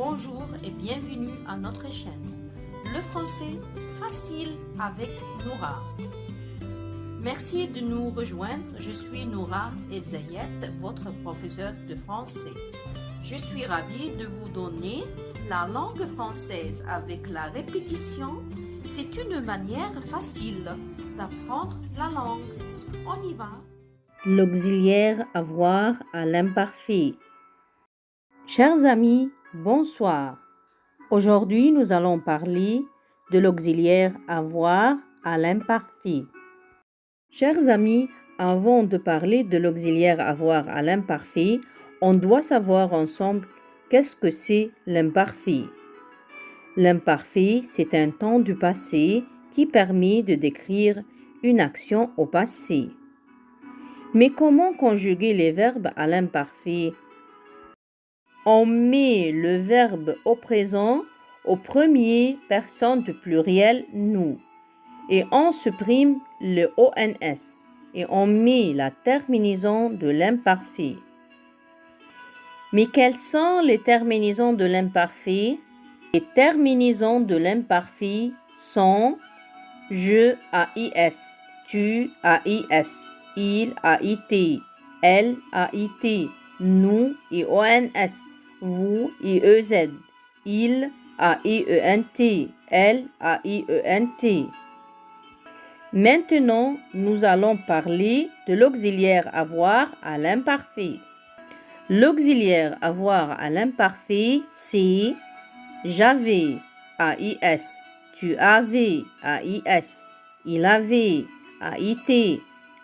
Bonjour et bienvenue à notre chaîne. Le français facile avec Noura. Merci de nous rejoindre. Je suis Noura Ezayet, votre professeur de français. Je suis ravie de vous donner la langue française avec la répétition. C'est une manière facile d'apprendre la langue. On y va. L'auxiliaire avoir à l'imparfait. Chers amis, bonsoir. Aujourd'hui, nous allons parler de l'auxiliaire avoir à l'imparfait. Chers amis, avant de parler de l'auxiliaire avoir à l'imparfait, on doit savoir ensemble qu'est-ce que c'est l'imparfait. L'imparfait, c'est un temps du passé qui permet de décrire une action au passé. Mais comment conjuguer les verbes à l'imparfait? On met le verbe au présent au premier personne du pluriel nous et on supprime le ONS et on met la terminaison de l'imparfait. Mais quelles sont les terminaisons de l'imparfait? Les terminaisons de l'imparfait sont je AIS, tu AIS, il AIT, elle AIT, nous IONS, vous IEZ, il AIENT, elle AIENT. Maintenant, nous allons parler de l'auxiliaire avoir à l'imparfait. L'auxiliaire avoir à l'imparfait, c'est j'avais AIS, tu avais AIS, il avait AIT,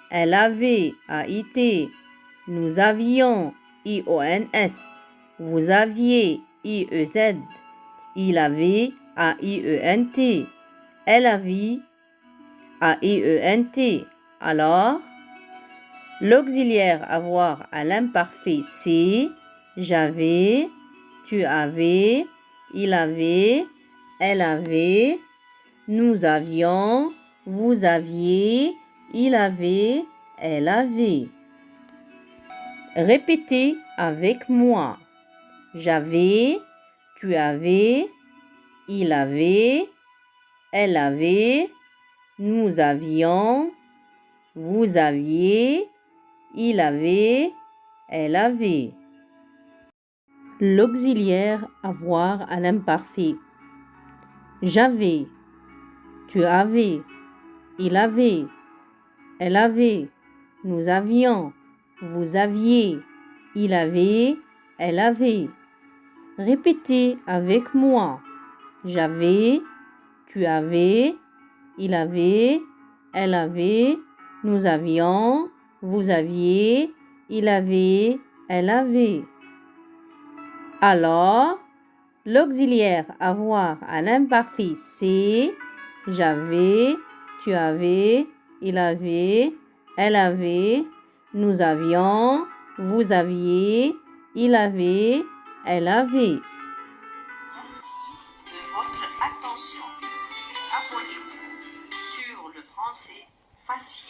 elle avait AIT, nous avions IONS, vous aviez IEZ, il avait AIENT, elle avait AIENT. Alors, l'auxiliaire avoir à l'imparfait, c'est j'avais, tu avais, il avait, elle avait, nous avions, vous aviez, il avait, elle avait. Répétez avec moi. J'avais, tu avais, il avait, elle avait, nous avions, vous aviez, il avait, elle avait. L'auxiliaire avoir à l'imparfait. J'avais, tu avais, il avait, elle avait, nous avions, vous aviez, il avait, elle avait. Répétez avec moi. J'avais, tu avais, il avait, elle avait, nous avions, vous aviez, il avait, elle avait. Alors, l'auxiliaire avoir à l'imparfait, c'est j'avais, tu avais, il avait, elle avait, nous avions, vous aviez, il avait, elle avait. Merci de votre attention. Abonnez-vous sur le français facile.